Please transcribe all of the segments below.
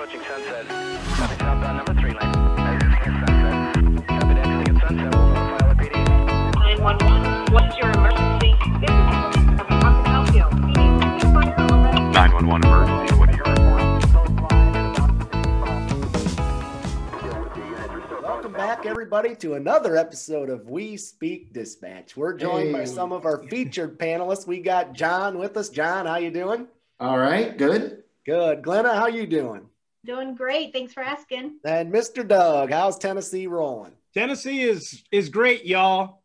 approaching Sunset. Copy southbound number 3 lane. Exiting at Sunset. Copy exiting at Sunset. We'll notify LAPD. 911, what's your emergency? This is how can I help you? We need to fire already. 911 emergency, what are your reports? Welcome back, everybody, to another episode of We Speak Dispatch. We're joined by some of our featured panelists. We got John with us. John, how you doing? All right, good. Good. Glenna, how you doing? Doing great. Thanks for asking. And Mr. Doug, how's Tennessee rolling? Tennessee is great, y'all.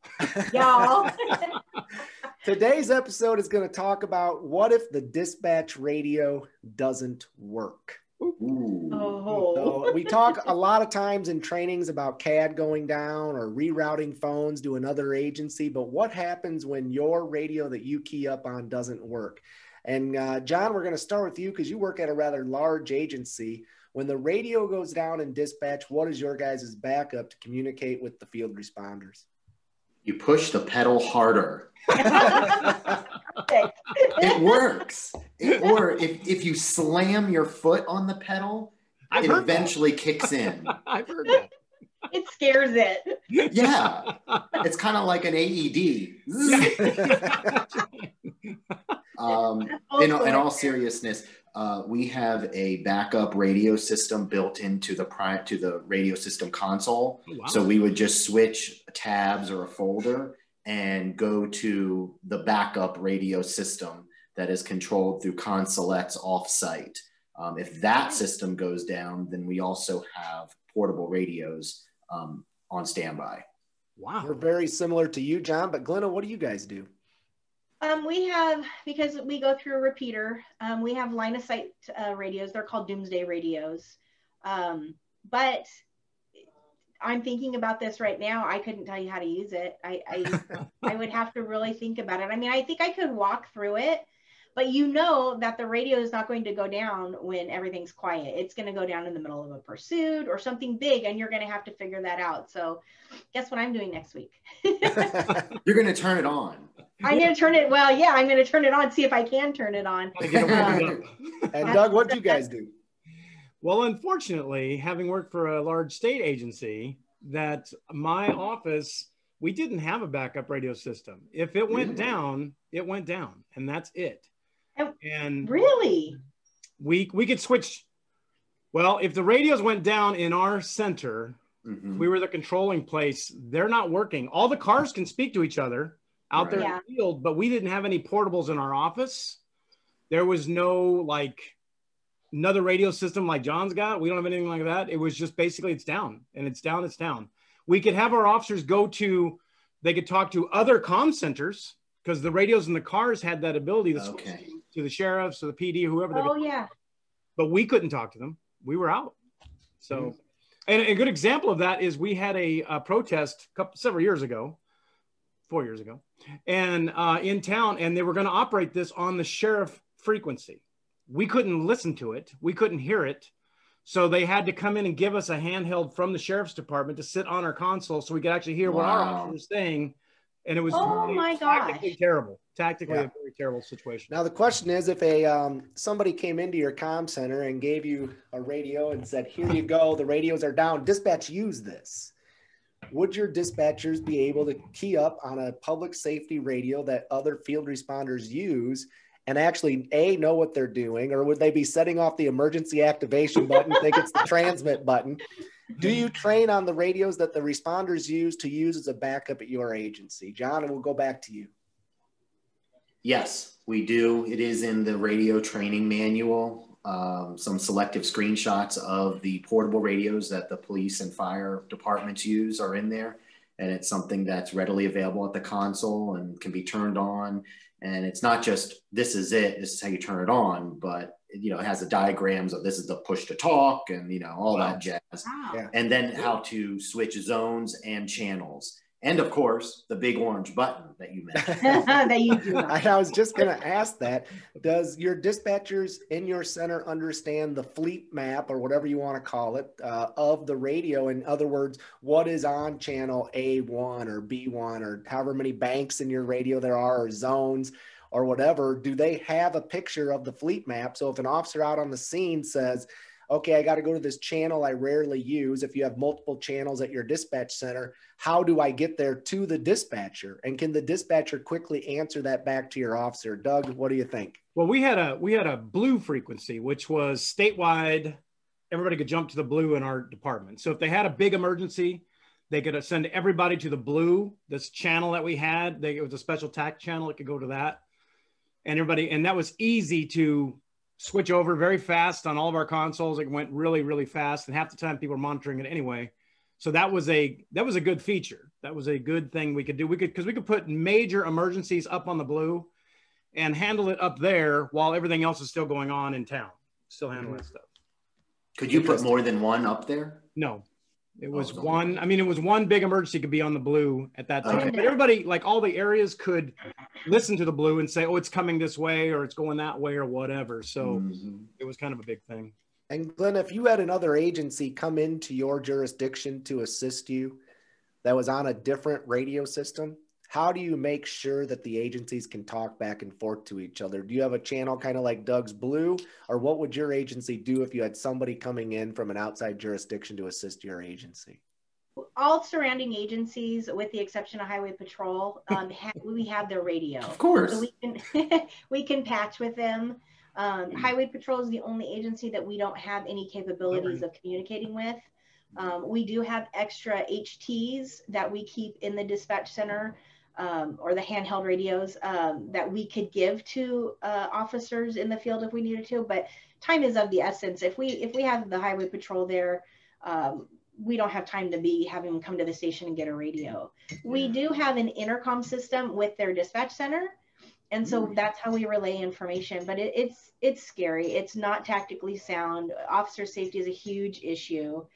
Y'all. Today's episode is going to talk about what if the dispatch radio doesn't work. Ooh. Oh. So we talk a lot of times in trainings about CAD going down or rerouting phones to another agency, but what happens when your radio that you key up on doesn't work? And John, we're going to start with you because you work at a rather large agency. When the radio goes down in dispatch, what is your guys' backup to communicate with the field responders? You push the pedal harder. Perfect. It works. Or if you slam your foot on the pedal, I've it heard eventually kicks in. I've heard that. It scares it. Yeah. It's kind of like an AED. In all seriousness, we have a backup radio system built into the radio system console. Oh, wow. So we would just switch tabs or a folder and go to the backup radio system that is controlled through Consolex offsite. If that system goes down, then we also have portable radios on standby. Wow. We're very similar to you, John, but Glenna, what do you guys do? We have, because we go through a repeater, we have line of sight radios. They're called doomsday radios. But I'm thinking about this right now. I couldn't tell you how to use it. I would have to really think about it. I mean, I think I could walk through it, but you know that the radio is not going to go down when everything's quiet. It's going to go down in the middle of a pursuit or something big, and you're going to have to figure that out. So guess what I'm doing next week? You're going to turn it on. I'm going to turn it. Well, yeah, I'm going to turn it on, see if I can turn it on. And Doug, what do you guys do? Well, unfortunately, having worked for a large state agency, that my office, we didn't have a backup radio system. If it went down, it went down, and that's it. And really, we could switch. Well, if the radios went down in our center, we were the controlling place. They're not working. All the cars can speak to each other out there in the field, but we didn't have any portables in our office. There was no like another radio system like John's got. We don't have anything like that. It was just basically it's down and it's down, it's down. We could have our officers they could talk to other comm centers because the radios in the cars had that ability to switch to the sheriffs or the PD, whoever. But we couldn't talk to them. We were out. So, and a good example of that is we had a protest several years ago, 4 years ago, and in town, and they were going to operate this on the sheriff frequency. We couldn't listen to it. We couldn't hear it. So they had to come in and give us a handheld from the sheriff's department to sit on our console so we could actually hear what our officer was saying. And it was tactically terrible, a very terrible situation. Now, the question is, if somebody came into your comm center and gave you a radio and said, here you go, the radios are down, dispatch, use this. Would your dispatchers be able to key up on a public safety radio that other field responders use and actually know what they're doing? Or would they be setting off the emergency activation button, think it's the transmit button? Do you train on the radios that the responders use to use as a backup at your agency? John, and we'll go back to you. Yes, we do. It is in the radio training manual. Some selective screenshots of the portable radios that the police and fire departments use are in there. And it's something that's readily available at the console and can be turned on. And it's not just, this is it, this is how you turn it on, but it has the diagrams of this is the push to talk and, all that jazz. Wow. Yeah. And then how to switch zones and channels. And of course, the big orange button that you mentioned. that you do. I was just going to ask that. Does your dispatchers in your center understand the fleet map or whatever you want to call it of the radio? In other words, what is on channel A1 or B1 or however many banks in your radio there are or zones or whatever? Do they have a picture of the fleet map? So if an officer out on the scene says, okay, I got to go to this channel I rarely use. If you have multiple channels at your dispatch center, how do I get there to the dispatcher? And can the dispatcher quickly answer that back to your officer? Doug, what do you think? Well, we had a blue frequency, which was statewide. Everybody could jump to the blue in our department. So if they had a big emergency, they could send everybody to the blue, this channel that we had. It was a special TAC channel. It could go to that. And that was easy to switch over very fast on all of our consoles. It went really, really fast. And half the time people were monitoring it anyway. So that was a good feature. That was a good thing we could do. Because we could put major emergencies up on the blue and handle it up there while everything else is still going on in town. Still handle that stuff. Could you put more than one up there? No. It was one. I mean, it was one big emergency could be on the blue at that time. Okay. But everybody, like all the areas, could listen to the blue and say, "Oh, it's coming this way," or "It's going that way," or whatever. So it was kind of a big thing. And Glenn, if you had another agency come into your jurisdiction to assist you that was on a different radio system, how do you make sure that the agencies can talk back and forth to each other? Do you have a channel kind of like Doug's Blue, or what would your agency do if you had somebody coming in from an outside jurisdiction to assist your agency? All surrounding agencies, with the exception of Highway Patrol, we have their radio. Of course. So we can patch with them. Highway Patrol is the only agency that we don't have any capabilities of communicating with. We do have extra HTs that we keep in the dispatch center, or the handheld radios that we could give to officers in the field if we needed to, but time is of the essence. If we have the Highway Patrol there, we don't have time to be having them come to the station and get a radio. We do have an intercom system with their dispatch center, and so that's how we relay information, but it's scary. It's not tactically sound. Officer safety is a huge issue.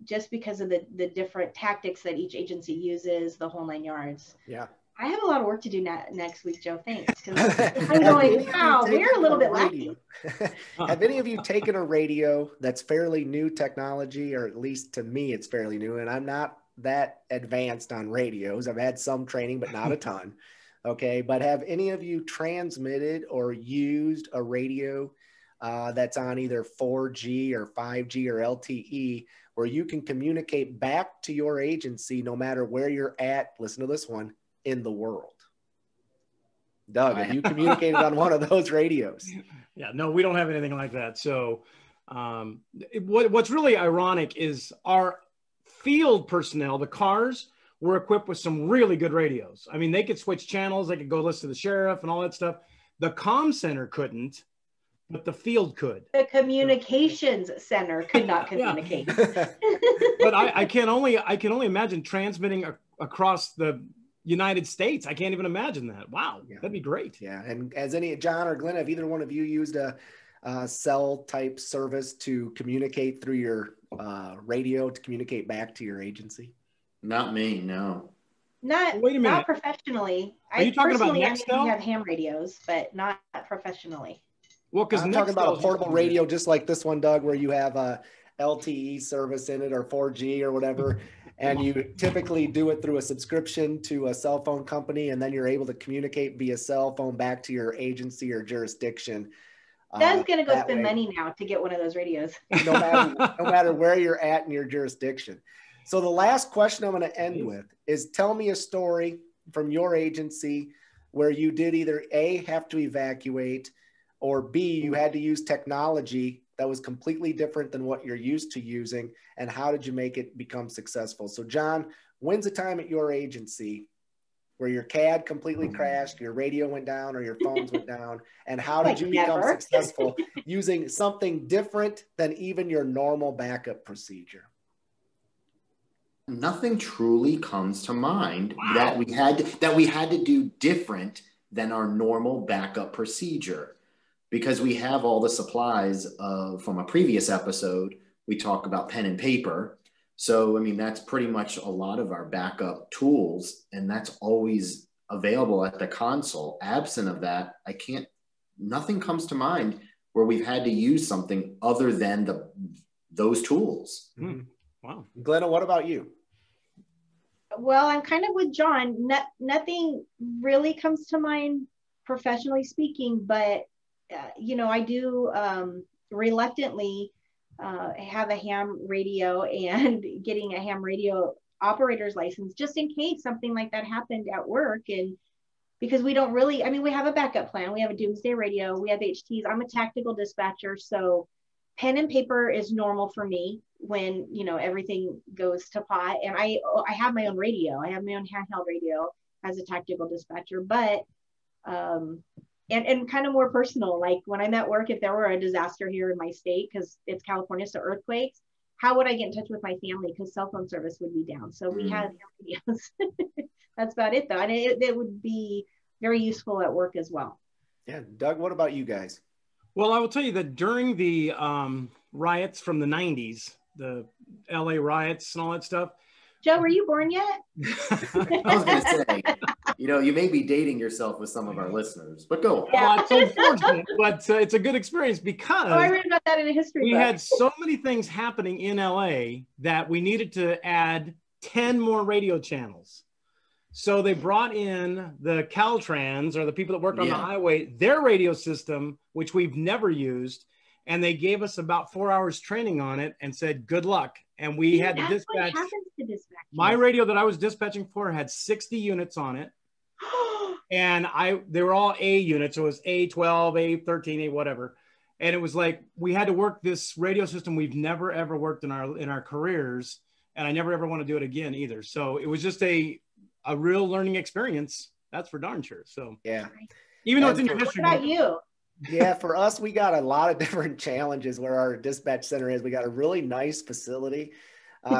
Just because of the different tactics that each agency uses, the whole 9 yards. Yeah. I have a lot of work to do next week, Joe. Thanks. I'm going, wow, we're a little bit lacking. Have any of you taken a radio that's fairly new technology, or at least to me, it's fairly new, and I'm not that advanced on radios. I've had some training, but not a ton. Okay. But have any of you transmitted or used a radio that's on either 4G or 5G or LTE, where you can communicate back to your agency no matter where you're at, listen to this one, in the world? Doug, have you communicated on one of those radios? Yeah, no, we don't have anything like that. So what's really ironic is our field personnel, the cars, were equipped with some really good radios. I mean, they could switch channels. They could go listen to the sheriff and all that stuff. The comm center couldn't, but the field could. The communications center could not communicate. But I can only imagine transmitting across the United States. I can't even imagine that. Wow, that'd be great. Yeah, and as any, John or Glenn, have either one of you used a cell type service to communicate through your radio to communicate back to your agency? Not me, no. Not, wait a minute. Not professionally. Are you talking about Nextel? I have ham radios, but not professionally. Well, because I'm talking about a portable radio just like this one, Doug, where you have a LTE service in it or 4G or whatever, and you typically do it through a subscription to a cell phone company, and then you're able to communicate via cell phone back to your agency or jurisdiction. Doug's going to go spend money now to get one of those radios. No matter where you're at in your jurisdiction. So the last question I'm going to end with is, tell me a story from your agency where you did either A, have to evacuate, or B, you had to use technology that was completely different than what you're used to using, and how did you make it become successful? So John, when's the time at your agency where your CAD completely crashed, your radio went down, or your phones went down, and how did you become successful using something different than even your normal backup procedure? Nothing truly comes to mind that we had to do different than our normal backup procedure, because we have all the supplies from a previous episode. We talk about pen and paper. So, I mean, that's pretty much a lot of our backup tools, and that's always available at the console. Absent of that, nothing comes to mind where we've had to use something other than those tools. Wow. Glenna, what about you? Well, I'm kind of with John. Nothing really comes to mind professionally speaking, but you know, I do reluctantly have a ham radio and getting a ham radio operator's license just in case something like that happened at work. And because we don't really, I mean, we have a backup plan. We have a doomsday radio. We have HTs. I'm a tactical dispatcher. So pen and paper is normal for me when, you know, everything goes to pot. And I have my own radio. I have my own handheld radio as a tactical dispatcher, but, and kind of more personal, like when I'm at work, if there were a disaster here in my state, because it's California, so earthquakes, how would I get in touch with my family? Because cell phone service would be down. So we had radios. That's about it, though. And it would be very useful at work as well. Yeah. Doug, what about you guys? Well, I will tell you that during the riots from the 90s, the LA riots and all that stuff. Joe, were you born yet? I was going to say, you know, you may be dating yourself with some of our listeners, but go. Yeah. It's unfortunate, but it's a good experience because I read about that in a history book. Had so many things happening in LA that we needed to add 10 more radio channels. So they brought in the Caltrans, or the people that work on the highway, their radio system, which we've never used. And they gave us about 4 hours training on it and said, good luck. And we had to dispatch. My radio that I was dispatching for had 60 units on it. And they were all A units. So it was A12, A13, A whatever. And it was like, we had to work this radio system we've never, ever worked in our careers. And I never, ever want to do it again either. So it was just a real learning experience. That's for darn sure. So yeah. Even though it's in your history. What about you? Yeah, for us, we got a lot of different challenges where our dispatch center is. We got a really nice facility,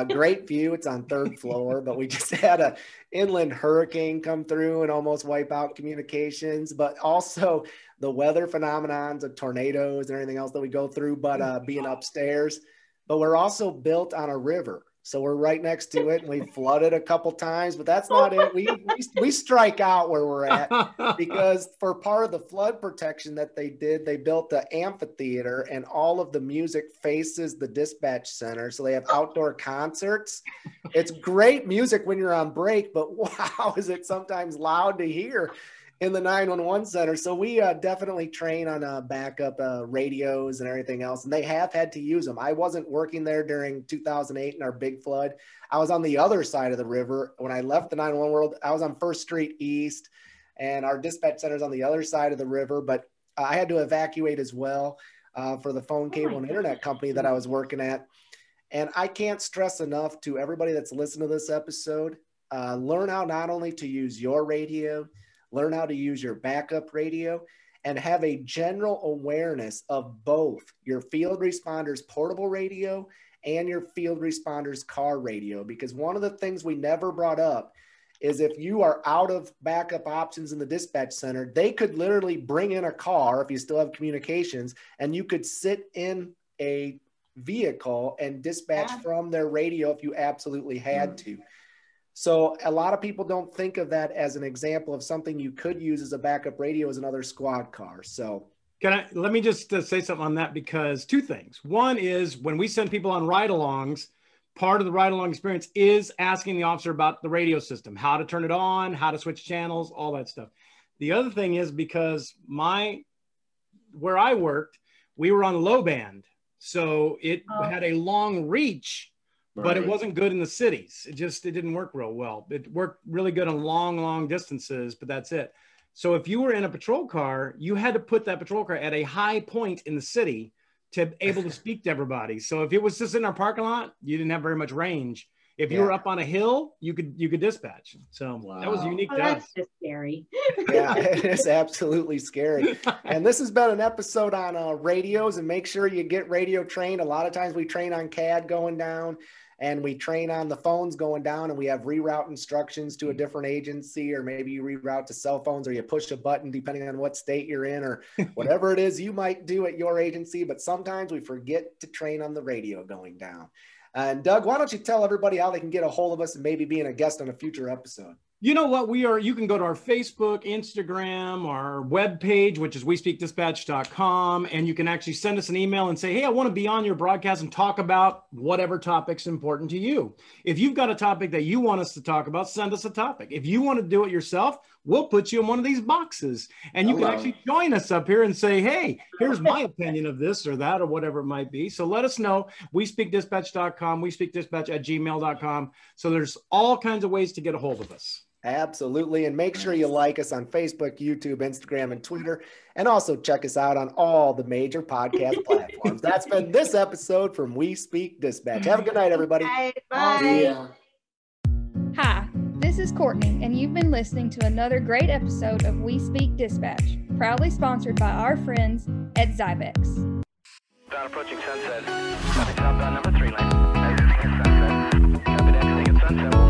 great view. It's on 3rd floor, but we just had an inland hurricane come through and almost wipe out communications, but also the weather phenomenons of tornadoes and everything else that we go through, but being upstairs. But we're also built on a river. So we're right next to it, and we flooded a couple times, but that's not it. We strike out where we're at, because for part of the flood protection that they did, they built the amphitheater, and all of the music faces the dispatch center. So they have outdoor concerts. It's great music when you're on break, but wow, is it sometimes loud to hear in the 911 center. So we definitely train on backup radios and everything else. And they have had to use them. I wasn't working there during 2008 in our big flood. I was on the other side of the river. When I left the 911 world, I was on 1st Street East, and our dispatch center's on the other side of the river. But I had to evacuate as well for the phone, cable, and internet company that I was working at. And I can't stress enough to everybody that's listening to this episode, learn how not only to use your radio, learn how to use your backup radio, and have a general awareness of both your field responders portable radio and your field responders car radio. Because one of the things we never brought up is if you are out of backup options in the dispatch center, they could literally bring in a car if you still have communications, and you could sit in a vehicle and dispatch from their radio if you absolutely had to. So a lot of people don't think of that as an example of something you could use as a backup radio as another squad car. So let me just say something on that, because 2 things. One is when we send people on ride-alongs, part of the ride-along experience is asking the officer about the radio system, how to turn it on, how to switch channels, all that stuff. The other thing is because where I worked, we were on low band. So it had a long reach, but it wasn't good in the cities. It didn't work real well. It worked really good on long distances, but that's it. So if you were in a patrol car, you had to put that patrol car at a high point in the city to be able to speak to everybody. So if it was just in our parking lot, you didn't have very much range. If you were up on a hill, you could dispatch. So that was unique to us. That's just scary. Yeah, it's absolutely scary. And this has been an episode on radios, and make sure you get radio trained. A lot of times we train on CAD going down, and we train on the phones going down, and we have reroute instructions to a different agency, or maybe you reroute to cell phones, or you push a button depending on what state you're in, or whatever it is you might do at your agency. But sometimes we forget to train on the radio going down. And Doug, why don't you tell everybody how they can get a hold of us and maybe being a guest on a future episode? You know what? You can go to our Facebook, Instagram, our webpage, which is WeSpeakDispatch.com, and you can actually send us an email and say, hey, I want to be on your broadcast and talk about whatever topic's important to you. If you've got a topic that you want us to talk about, send us a topic. If you want to do it yourself, we'll put you in one of these boxes, and you can actually join us up here and say, hey, here's my opinion of this or that or whatever it might be. So let us know. WeSpeakDispatch.com, WeSpeakDispatch@gmail.com. So there's all kinds of ways to get a hold of us. Absolutely. And make sure you like us on Facebook, YouTube, Instagram, and Twitter. And also check us out on all the major podcast platforms. That's been this episode from We Speak Dispatch. Have a good night, everybody. Bye. Hi, this is Courtney, and you've been listening to another great episode of We Speak Dispatch, proudly sponsored by our friends at Zybex. Down approaching sunset. Traffic southbound number 3 lane. Exiting at sunset. Traffic exiting at sunset.